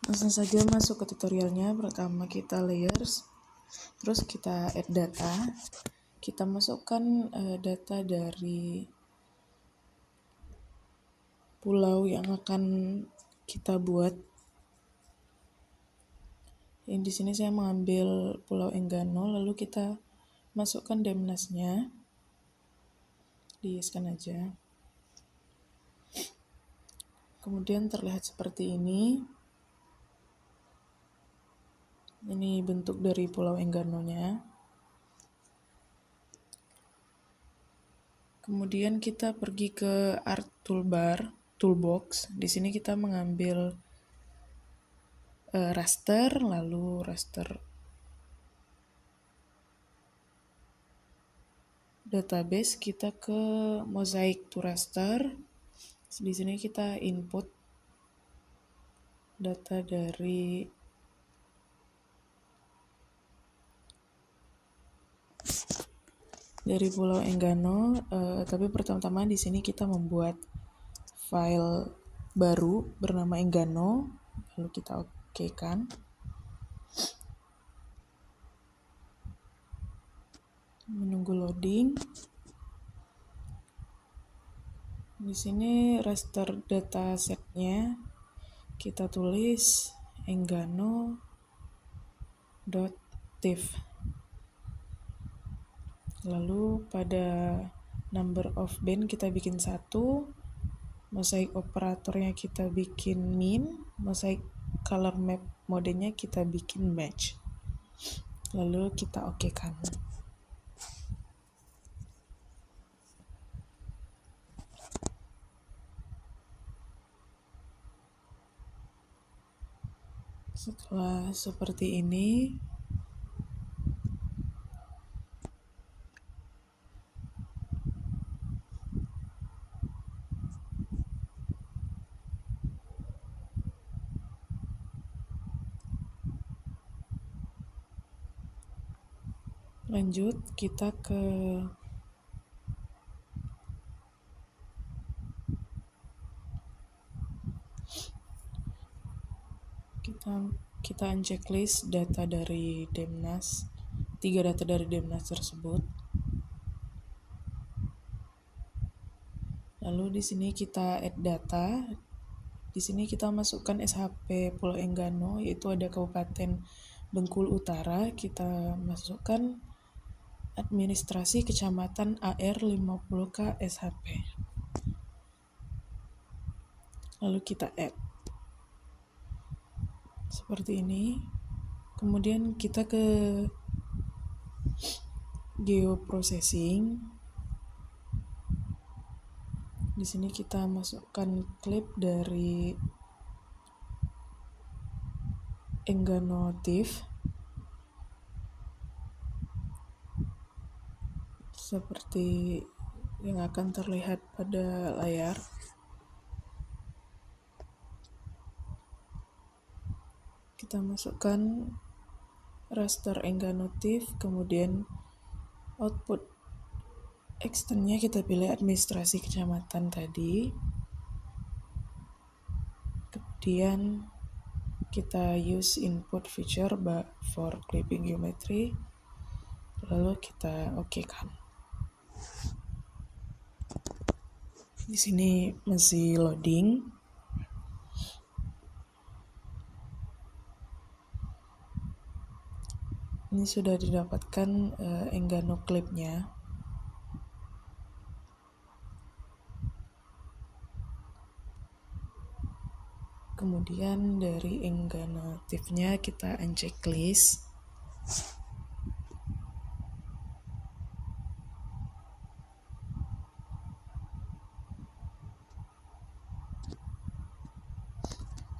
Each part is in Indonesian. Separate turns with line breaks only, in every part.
Langsung saja masuk ke tutorialnya. Pertama kita layers, terus kita add data. Kita masukkan data dari pulau yang akan kita buat. Yang di sini saya mengambil Pulau Enggano, lalu kita masukkan Demnasnya, diiskan aja. Kemudian terlihat seperti ini. Ini bentuk dari Pulau Enggano-nya. Kemudian kita pergi ke Art Toolbox. Di sini kita mengambil raster, lalu raster database, kita ke mosaic to raster. Di sini kita input data dari Pulau Enggano, tapi pertama-tama di sini kita membuat file baru bernama Enggano, lalu kita oke-kan. Menunggu loading. Di sini raster datasetnya kita tulis enggano.tif. Lalu pada number of band kita bikin 1, mosaic operatornya kita bikin min, mosaic color map modenya kita bikin match. Lalu kita oke-kan. Setelah seperti ini, lanjut kita ke kita unchecklist data dari Demnas, 3 data dari Demnas tersebut. Lalu di sini kita add data. Di sini kita masukkan SHP Pulau Enggano, yaitu ada Kabupaten Bengkulu Utara. Kita masukkan administrasi Kecamatan AR 50K SHP. Lalu kita add. Seperti ini. Kemudian kita ke geoprocessing. Di sini kita masukkan klip dari Enggano.tif seperti yang akan terlihat pada layar. Kita masukkan raster Enggano.tif, kemudian output extendnya kita pilih administrasi kecamatan tadi. Kemudian kita use input feature for clipping geometry, lalu kita oke-kan. Di sini masih loading. Ini sudah didapatkan Enggano clipnya. Kemudian dari Enggano.tifnya kita unchecklist.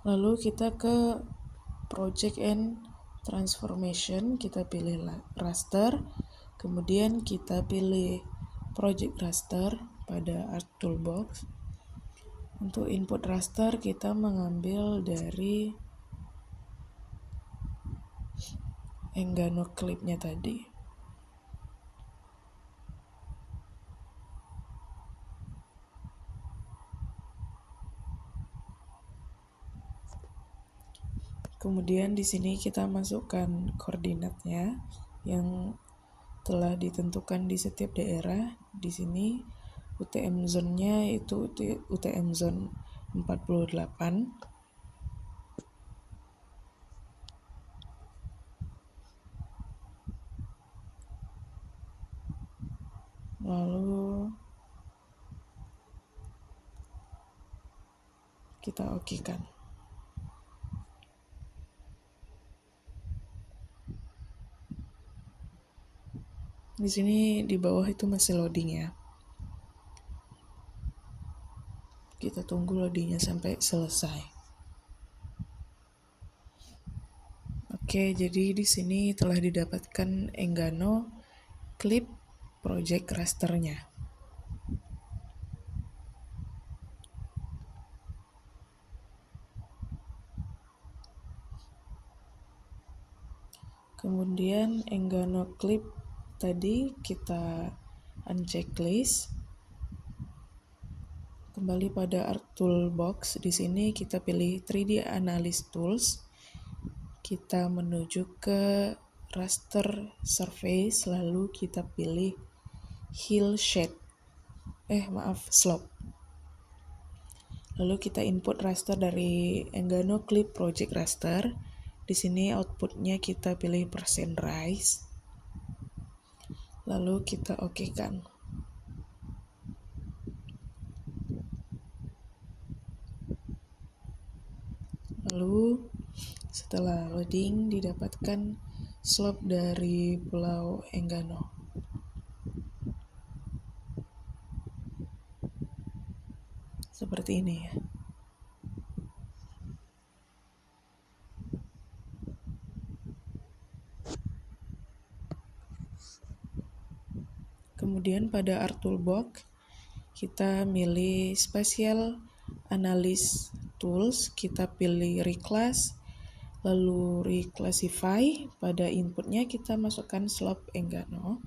Lalu kita ke project and transformation, kita pilih raster, kemudian kita pilih project raster pada Art Toolbox. Untuk input raster kita mengambil dari Enggano clipnya tadi. Kemudian di sini kita masukkan koordinatnya yang telah ditentukan di setiap daerah. Di sini UTM zone-nya itu UTM zone 48. Lalu kita oke-kan. Di sini di bawah itu masih loading ya. Kita tunggu loadingnya sampai selesai. Oke, jadi di sini telah didapatkan Enggano Clip Project Rasternya. Kemudian Enggano Clip tadi kita unchecklist. Kembali pada Art Toolbox, di sini kita pilih 3D Analysis Tools. Kita menuju ke Raster Surface, lalu kita pilih Hill Shade. Slope. Lalu kita input raster dari Enggano Clip Project Raster. Di sini outputnya kita pilih percent rise. Lalu kita oke-kan. Lalu setelah loading didapatkan slope dari Pulau Enggano. Seperti ini ya. Kemudian pada Art Toolbox kita milih Spatial Analysis Tools, kita pilih Reclass, lalu Reclassify. Pada inputnya kita masukkan slope Enggano.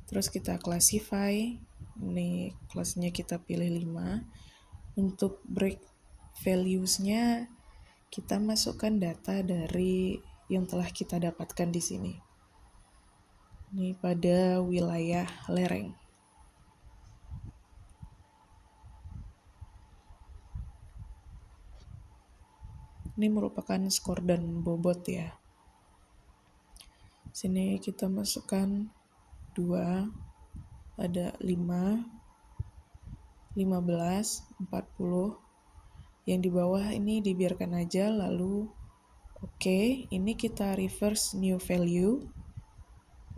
Terus kita classify. Ini kelasnya kita pilih 5. Untuk break values-nya kita masukkan data dari yang telah kita dapatkan di sini. Ini pada wilayah lereng. Ini merupakan skor dan bobot ya. Sini kita masukkan 2, ada 5, 15, 40. Yang di bawah ini dibiarkan aja, lalu oke, ini kita reverse new value.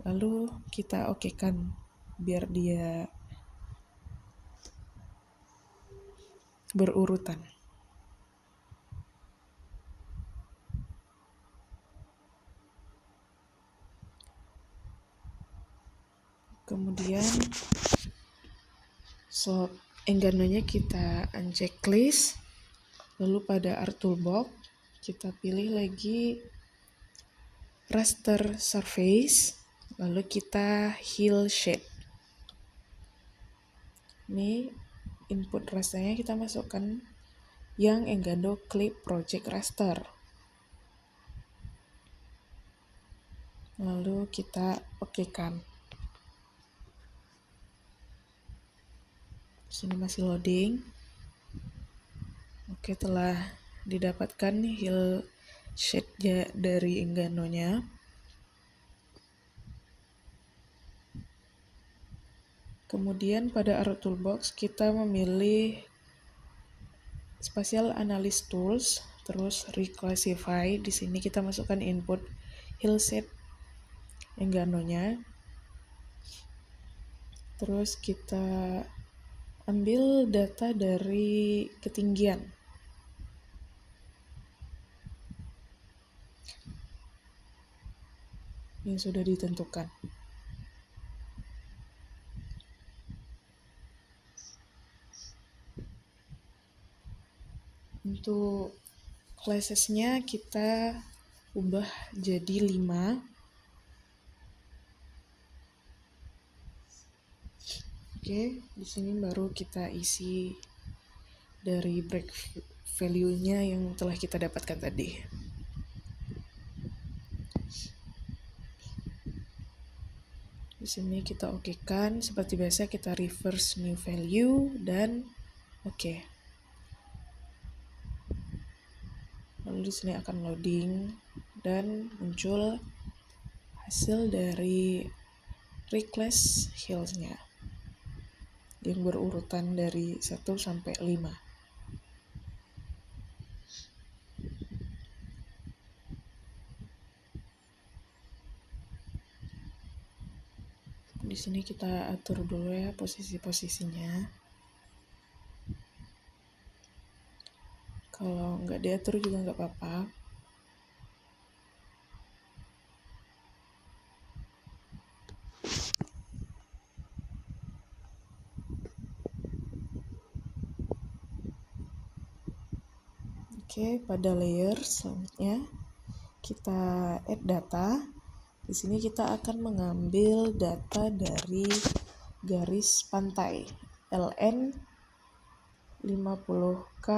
Lalu kita oke-kan biar dia berurutan. Kemudian slope Engganonya kita unchecklist. Lalu pada Art Toolbox kita pilih lagi Raster Surface. Lalu kita Hill Shade. Ini input rasternya kita masukkan yang Enggano Clip Project Raster. Lalu kita oke-kan. Sini masih loading. Oke, telah didapatkan Hill Shade dari Engganonya. Kemudian pada Art Toolbox kita memilih Spatial Analysis Tools, terus Reclassify. Di sini kita masukkan input Hillshade Engganonya. Terus kita ambil data dari ketinggian. Yang sudah ditentukan. Untuk classes-nya kita ubah jadi 5. Oke, di sini baru kita isi dari break value-nya yang telah kita dapatkan tadi. Di sini kita okekan, seperti biasa kita reverse new value dan oke. Lalu di sini akan loading dan muncul hasil dari request health-nya yang berurutan dari 1 sampai 5. Di sini kita atur dulu ya posisi-posisinya. Kalau nggak diatur juga nggak apa-apa. Oke, pada layer selanjutnya kita add data. Di sini kita akan mengambil data dari garis pantai LN 50K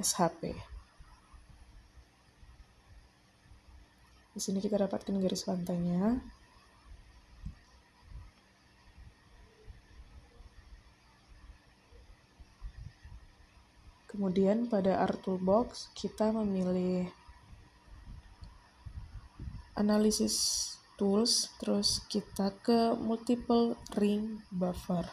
SHP. Di sini kita dapatkan garis pantainya. Kemudian pada Art Toolbox kita memilih Analysis Tools, terus kita ke Multiple Ring Buffer.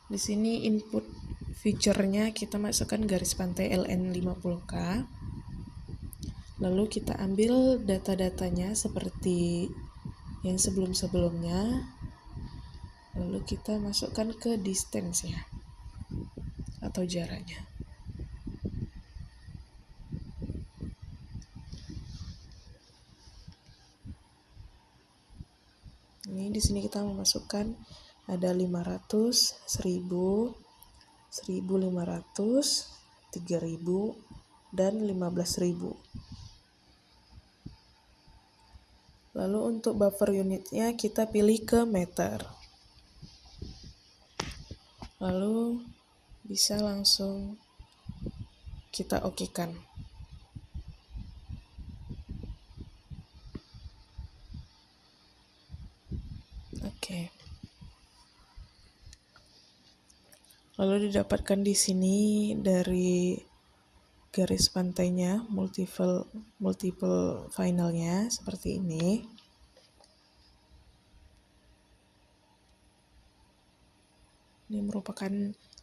Di sini input feature-nya kita masukkan garis pantai LN50K. Lalu kita ambil data-datanya seperti yang sebelum-sebelumnya. Lalu kita masukkan ke distance-nya atau jaraknya. Ini di sini kita memasukkan ada 500, 1000, 1500, 3000, dan 15.000. Lalu untuk buffer unitnya kita pilih ke meter. Lalu bisa langsung kita okekan. Oke. Lalu didapatkan di sini dari garis pantainya multiple finalnya seperti ini. Ini merupakan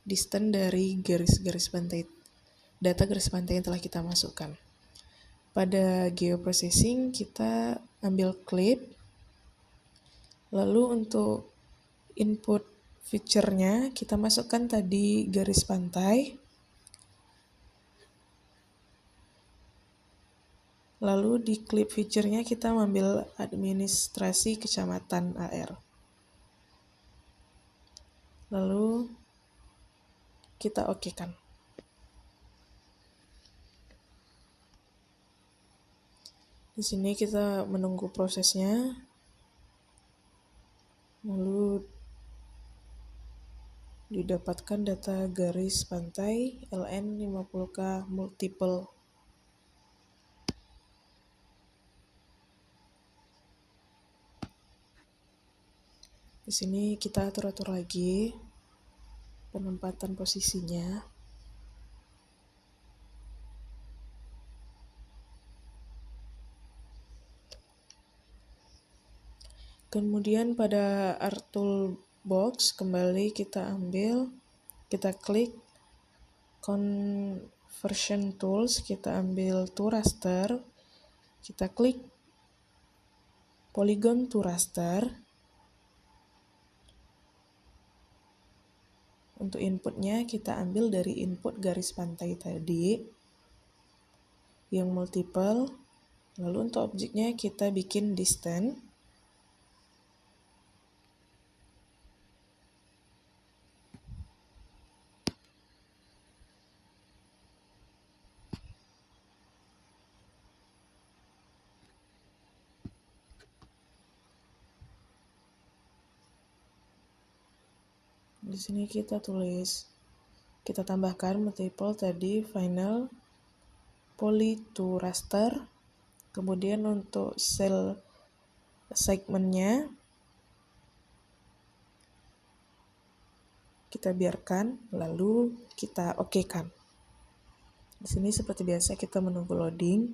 distance dari garis-garis pantai, data garis pantai yang telah kita masukkan. Pada geoprocessing kita ambil clip. Lalu untuk input feature-nya kita masukkan tadi garis pantai. Lalu di clip feature-nya kita ambil administrasi kecamatan AR. Lalu kita okekan. Di sini kita menunggu prosesnya. Lalu didapatkan data garis pantai LN 50K multiple. Di sini kita atur-atur lagi penempatan posisinya. Kemudian pada Art Toolbox kembali kita klik Conversion Tools, kita ambil to raster, kita klik Polygon to raster. Untuk inputnya kita ambil dari input garis pantai tadi yang multiple. Lalu untuk objeknya kita bikin distance. Di sini kita tambahkan multiple tadi final. poly to raster. Kemudian untuk cell segmennya kita biarkan, lalu kita okekan. Di sini seperti biasa kita menunggu loading.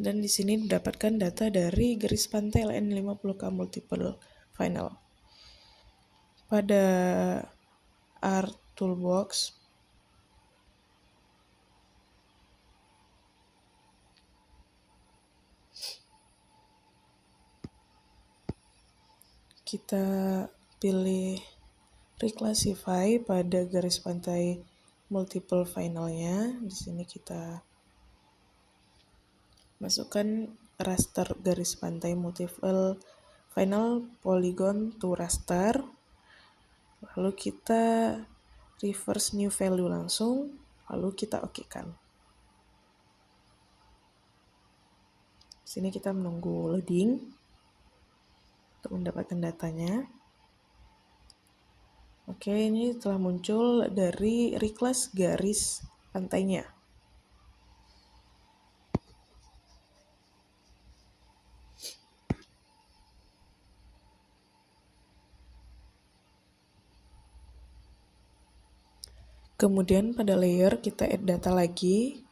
Dan di sini didapatkan data dari garis pantai LN50K multiple final. Pada Art Toolbox kita pilih reclassify pada garis pantai multiple finalnya. Di sini kita masukkan raster garis pantai multiple final polygon to raster. Lalu kita reverse new value langsung, lalu kita okekan. Sini kita menunggu loading untuk mendapatkan datanya. Oke, ini telah muncul dari reclass garis pantainya. Kemudian pada layer kita add data lagi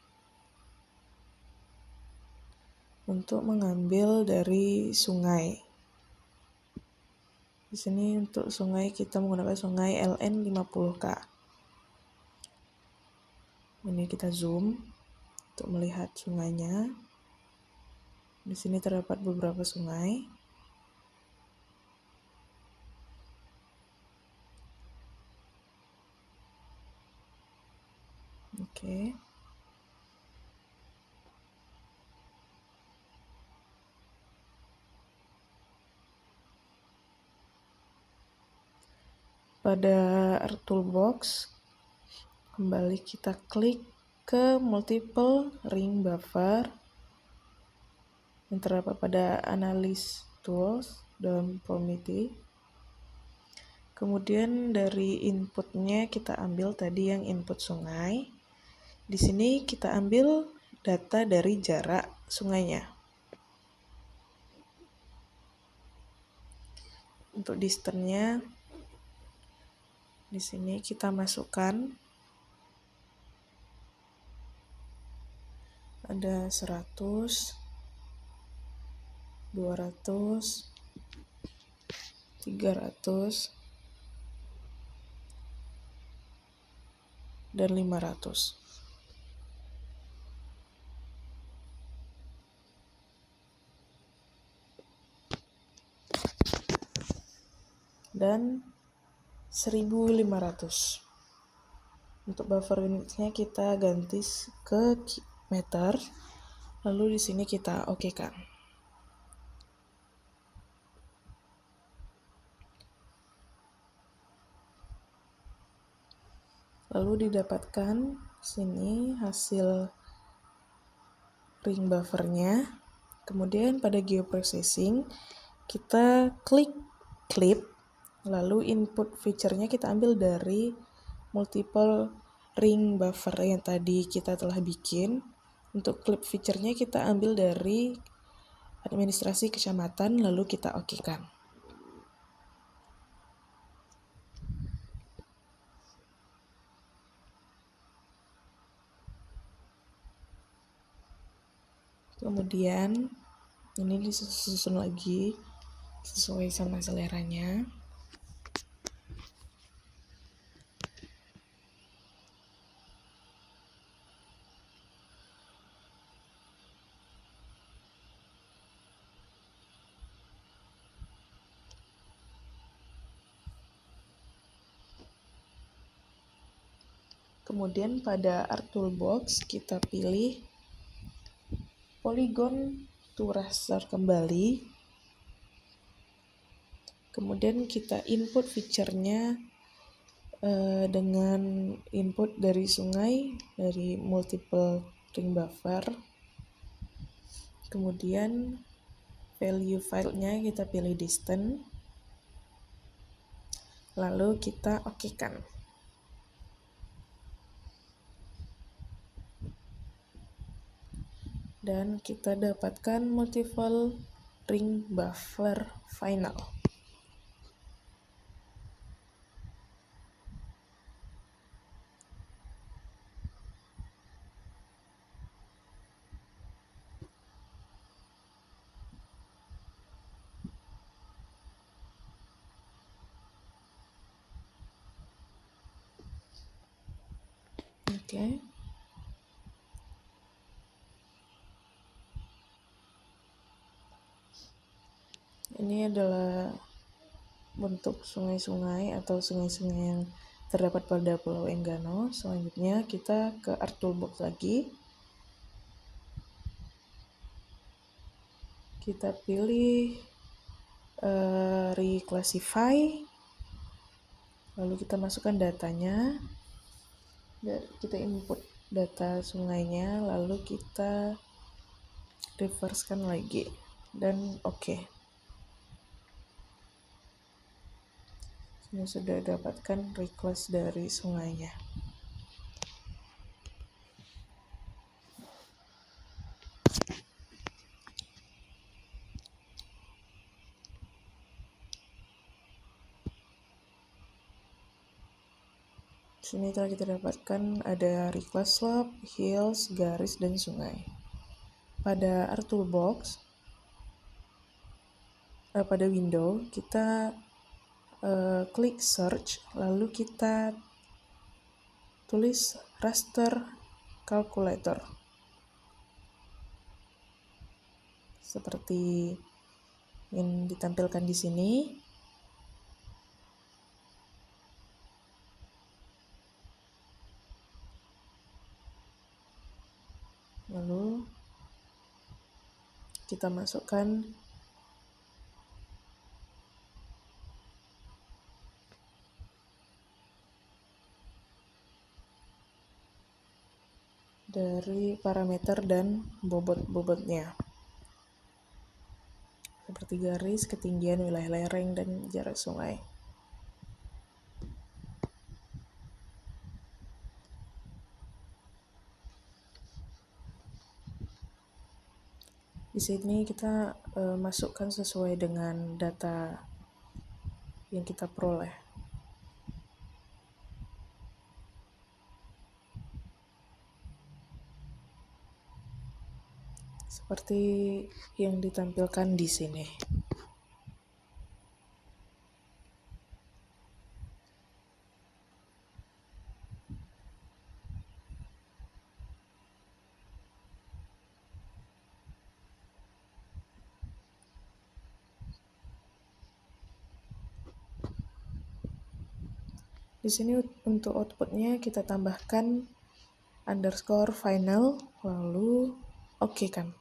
untuk mengambil dari sungai. Di sini untuk sungai kita menggunakan sungai LN50K. Ini kita zoom untuk melihat sungainya. Di sini terdapat beberapa sungai. Oke. Pada Art Toolbox, kembali kita klik ke multiple ring buffer yang terdapat pada Analysis Tools dalam Prometheus. Kemudian dari inputnya kita ambil tadi yang input sungai. Di sini kita ambil data dari jarak sungainya. Untuk distance-nya di sini kita masukkan ada 100, 200, 300, dan 500. Dan 1500. Untuk buffer unitnya kita ganti ke meter, lalu di sini kita okekan. Lalu didapatkan sini hasil ring buffernya. Kemudian pada geoprocessing kita klik clip, lalu input feature-nya kita ambil dari multiple ring buffer yang tadi kita telah bikin. Untuk clip feature-nya kita ambil dari administrasi kecamatan, lalu kita okekan. Kemudian ini disusun lagi sesuai sama seleranya. Kemudian pada Art Toolbox kita pilih polygon to raster kembali. Kemudian kita input feature-nya dengan input dari sungai, dari multiple ring buffer. Kemudian value filenya kita pilih distance, lalu kita okekan. dan kita dapatkan multiple ring buffer final. Oke. Ini adalah bentuk sungai-sungai atau sungai-sungai yang terdapat pada Pulau Enggano. Selanjutnya kita ke Art Toolbox lagi. Kita pilih reclassify, lalu kita masukkan datanya, kita input data sungainya, lalu kita reversekan lagi dan oke. Ini sudah dapatkan reclass dari sungainya. Sini telah kita dapatkan ada reclass slope, hills, garis, dan sungai. Pada Art Toolbox, pada window, kita klik search, lalu kita tulis raster calculator. Seperti yang ditampilkan di sini. Lalu kita masukkan dari parameter dan bobot-bobotnya, seperti garis, ketinggian, wilayah lereng, dan jarak sungai. Di sini kita masukkan sesuai dengan data yang kita peroleh. Seperti yang ditampilkan di sini. Di sini untuk outputnya kita tambahkan underscore final, lalu oke kan.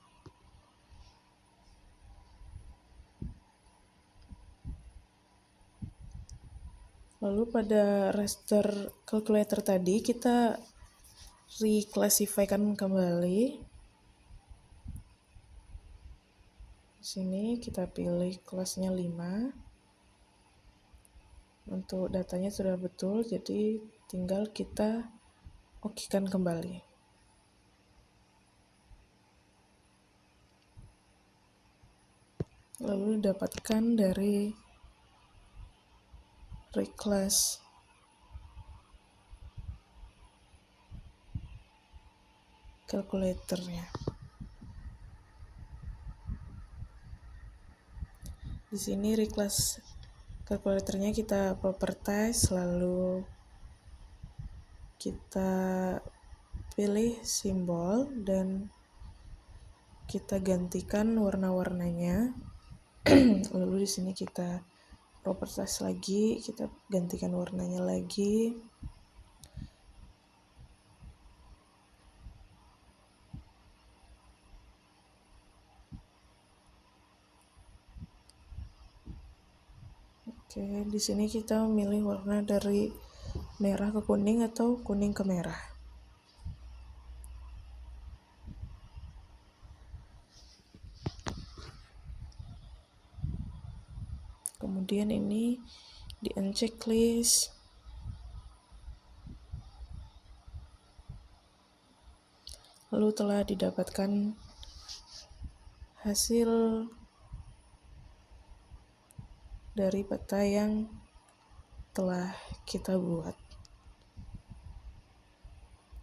Lalu pada raster calculator tadi kita reclassify-kan kembali. Di sini kita pilih kelasnya 5. Untuk datanya sudah betul, jadi tinggal kita oke-kan kembali. Lalu dapatkan dari reclass calculatornya. Di sini reclass calculatornya kita properties, lalu kita pilih simbol dan kita gantikan warna-warnanya. Lalu di sini kita properties lagi, kita gantikan warnanya lagi. Oke, di sini kita memilih warna dari merah ke kuning atau kuning ke merah. Kemudian ini di unchecklist. Lalu telah didapatkan hasil dari peta yang telah kita buat.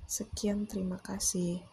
Sekian, terima kasih.